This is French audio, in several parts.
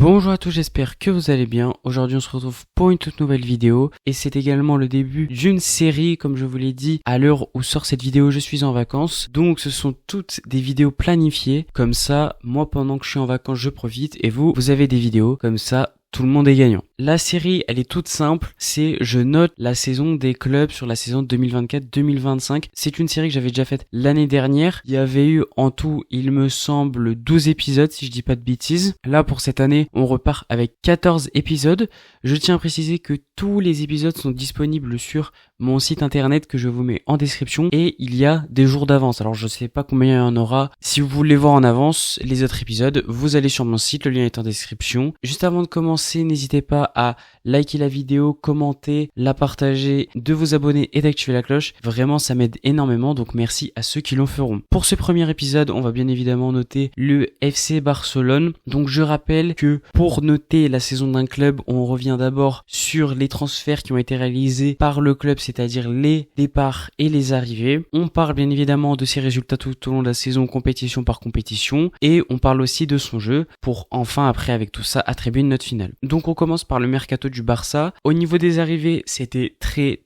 Bonjour à tous, j'espère que vous allez bien. Aujourd'hui on se retrouve pour une toute nouvelle vidéo et c'est également le début d'une série, comme je vous l'ai dit. À l'heure où sort cette vidéo, je suis en vacances, donc ce sont toutes des vidéos planifiées. Comme ça, moi pendant que je suis en vacances, je profite et vous avez des vidéos, comme ça tout le monde est gagnant. La série, elle est toute simple, c'est je note la saison des clubs sur la saison 2024-2025. C'est une série que j'avais déjà faite l'année dernière. Il y avait eu en tout, il me semble, 12 épisodes si je dis pas de bêtises. Là, pour cette année, on repart avec 14 épisodes. Je tiens à préciser que tous les épisodes sont disponibles sur mon site internet que je vous mets en description et il y a des jours d'avance. Alors je sais pas combien il y en aura. Si vous voulez voir en avance les autres épisodes, vous allez sur mon site, le lien est en description. Juste avant de commencer, n'hésitez pas à liker la vidéo, commenter, la partager, de vous abonner et d'activer la cloche. Vraiment, ça m'aide énormément, donc merci à ceux qui l'en feront. Pour ce premier épisode, on va bien évidemment noter le FC Barcelone. Donc je rappelle que pour noter la saison d'un club, on revient d'abord sur les transferts qui ont été réalisés par le club, c'est-à-dire les départs et les arrivées. On parle bien évidemment de ses résultats tout au long de la saison, compétition par compétition, et on parle aussi de son jeu pour enfin après avec tout ça attribuer une note finale. Donc on commence par le mercato du Barça. Au niveau des arrivées, c'était très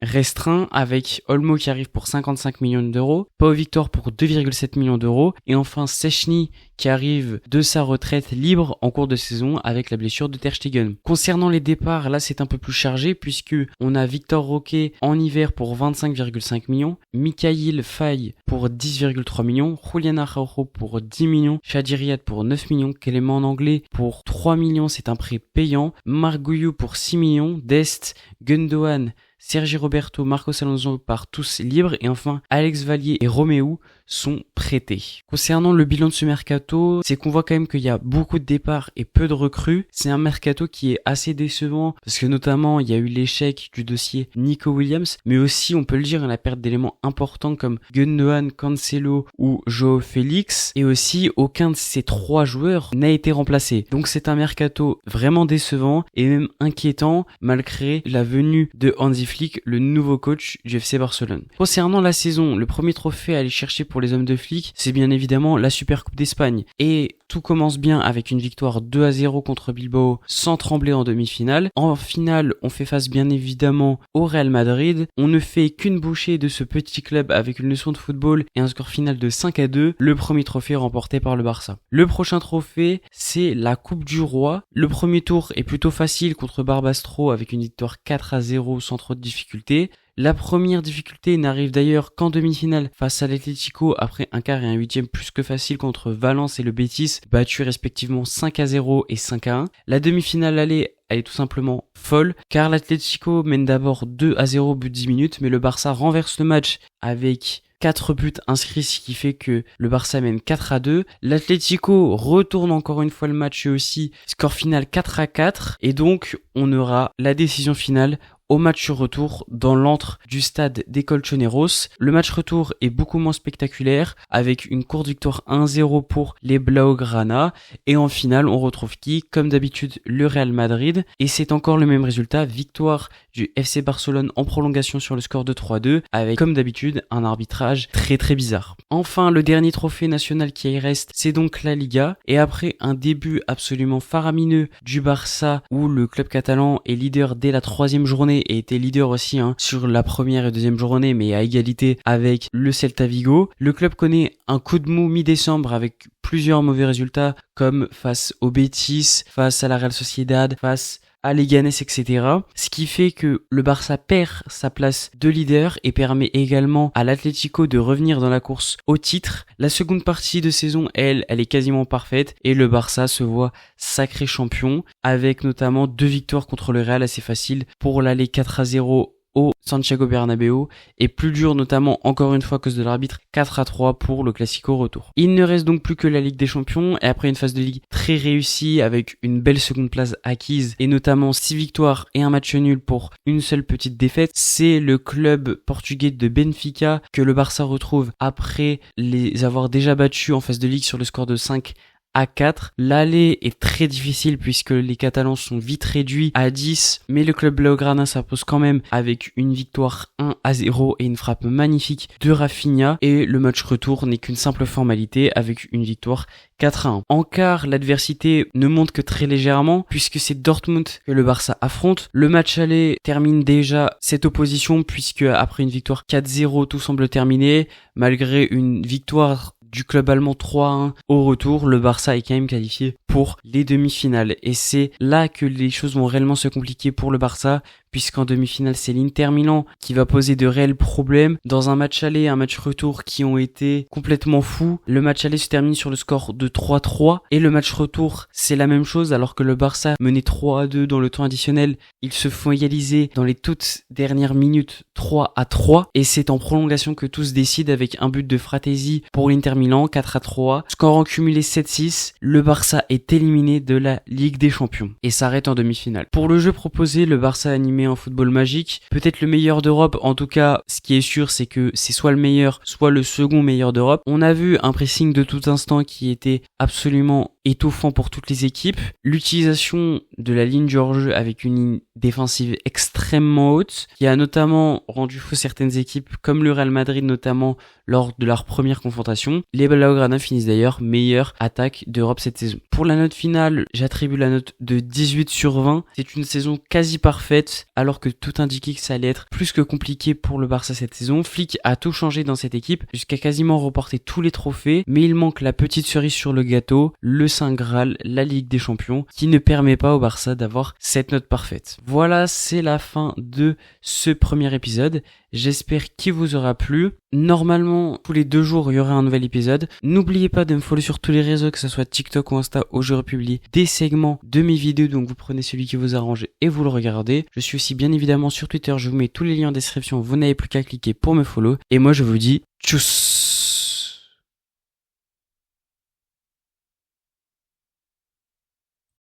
restreint avec Olmo qui arrive pour 55 millions d'euros, Pau Victor pour 2,7 millions d'euros et enfin Szczęsny qui arrive de sa retraite libre en cours de saison avec la blessure de Ter Stegen. Concernant les départs, là c'est un peu plus chargé puisque on a Victor Roque en hiver pour 25,5 millions, Mikayil Faye pour 10,3 millions, Julián Araujo pour 10 millions, Chadi Riyad pour 9 millions, Clément Anglais pour 3 millions, c'est un prêt payant, Marc Gouillou pour 6 millions, Dest, Gundogan, Sergi Roberto, Marcos Alonso partent tous libres et enfin Alex Vallier et Roméo sont prêtés. Concernant le bilan de ce mercato, c'est qu'on voit quand même qu'il y a beaucoup de départs et peu de recrues. C'est un mercato qui est assez décevant parce que notamment il y a eu l'échec du dossier Nico Williams, mais aussi on peut le dire la perte d'éléments importants comme Gundogan, Cancelo ou João Félix et aussi aucun de ces trois joueurs n'a été remplacé. Donc c'est un mercato vraiment décevant et même inquiétant malgré la venue de Hansi Flick, le nouveau coach du FC Barcelone. Concernant la saison, le premier trophée à aller chercher pour les hommes de Flick, c'est bien évidemment la Supercoupe d'Espagne. Et tout commence bien avec une victoire 2-0 contre Bilbao sans trembler en demi-finale. En finale, on fait face bien évidemment au Real Madrid. On ne fait qu'une bouchée de ce petit club avec une leçon de football et un score final de 5-2. Le premier trophée remporté par le Barça. Le prochain trophée, c'est la Coupe du Roi. Le premier tour est plutôt facile contre Barbastro avec une victoire 4-0 sans trop de difficultés. La première difficulté n'arrive d'ailleurs qu'en demi-finale face à l'Atlético après un quart et un huitième plus que facile contre Valence et le Betis, battus respectivement 5-0 et 5-1. La demi-finale aller, elle est tout simplement folle, car l'Atlético mène d'abord 2-0 au bout de 10 minutes, mais le Barça renverse le match avec 4 buts inscrits, ce qui fait que le Barça mène 4-2. L'Atlético retourne encore une fois le match aussi, score final 4-4, et donc on aura la décision finale au match retour dans l'antre du stade des Colchoneros. Le match retour est beaucoup moins spectaculaire avec une courte victoire 1-0 pour les Blaugrana et en finale on retrouve qui? Comme d'habitude le Real Madrid et c'est encore le même résultat, victoire du FC Barcelone en prolongation sur le score de 3-2 avec comme d'habitude un arbitrage très bizarre. Enfin le dernier trophée national qui y reste c'est donc la Liga et après un début absolument faramineux du Barça où le club catalan est leader dès la 3e journée et était leader aussi sur la première et deuxième journée mais à égalité avec le Celta Vigo. Le club connaît un coup de mou mi-décembre avec plusieurs mauvais résultats comme face au Betis, face à la Real Sociedad, face à Leganés, etc. Ce qui fait que le Barça perd sa place de leader et permet également à l'Atlético de revenir dans la course au titre. La seconde partie de saison, elle est quasiment parfaite et le Barça se voit sacré champion avec notamment 2 victoires contre le Real assez faciles pour l'aller 4-0 au Santiago Bernabéu et plus dur notamment encore une fois à cause de l'arbitre 4-3 pour le Classico retour. Il ne reste donc plus que la Ligue des Champions et après une phase de Ligue très réussie avec une belle seconde place acquise et notamment 6 victoires et un match nul pour une seule petite défaite, c'est le club portugais de Benfica que le Barça retrouve après les avoir déjà battus en phase de Ligue sur le score de 5 à 4. L'aller est très difficile puisque les Catalans sont vite réduits à 10, mais le club blaugrana s'impose quand même avec une victoire 1-0 et une frappe magnifique de Rafinha, et le match retour n'est qu'une simple formalité avec une victoire 4-1. En quart, l'adversité ne monte que très légèrement puisque c'est Dortmund que le Barça affronte. Le match aller termine déjà cette opposition puisque après une victoire 4-0, tout semble terminé. Malgré une victoire du club allemand 3-1 au retour, le Barça est quand même qualifié pour les demi-finales. Et c'est là que les choses vont réellement se compliquer pour le Barça, puisqu'en demi-finale, c'est l'Inter Milan qui va poser de réels problèmes. Dans un match aller et un match retour qui ont été complètement fous, le match aller se termine sur le score de 3-3, et le match retour, c'est la même chose, alors que le Barça menait 3-2 dans le temps additionnel. Ils se font égaliser dans les toutes dernières minutes 3-3, et c'est en prolongation que tout se décide avec un but de Fratesi pour l'Inter Milan, 4-3. Score en cumulé 7-6, le Barça est éliminé de la Ligue des Champions et s'arrête en demi-finale. Pour le jeu proposé, le Barça a animé un football magique, peut-être le meilleur d'Europe. En tout cas, ce qui est sûr, c'est que c'est soit le meilleur, soit le second meilleur d'Europe. On a vu un pressing de tout instant qui était absolument étouffant pour toutes les équipes. L'utilisation de la ligne du hors-jeu avec une ligne défensive extrêmement haute, qui a notamment rendu fou certaines équipes, comme le Real Madrid notamment, lors de leur première confrontation. Les Blaugrana finissent d'ailleurs meilleure attaque d'Europe cette saison. Pour la note finale, j'attribue la note de 18/20. C'est une saison quasi parfaite, alors que tout indiquait que ça allait être plus que compliqué pour le Barça cette saison. Flick a tout changé dans cette équipe, jusqu'à quasiment remporter tous les trophées, mais il manque la petite cerise sur le gâteau, le Saint Graal, la Ligue des Champions, qui ne permet pas au Barça d'avoir cette note parfaite. Voilà, c'est la fin de ce premier épisode. J'espère qu'il vous aura plu. Normalement, tous les 2 jours, il y aura un nouvel épisode. N'oubliez pas de me follow sur tous les réseaux, que ce soit TikTok ou Insta, où je republie des segments de mes vidéos. Donc vous prenez celui qui vous arrange et vous le regardez. Je suis aussi bien évidemment sur Twitter. Je vous mets tous les liens en description. Vous n'avez plus qu'à cliquer pour me follow. Et moi, je vous dis tchuss.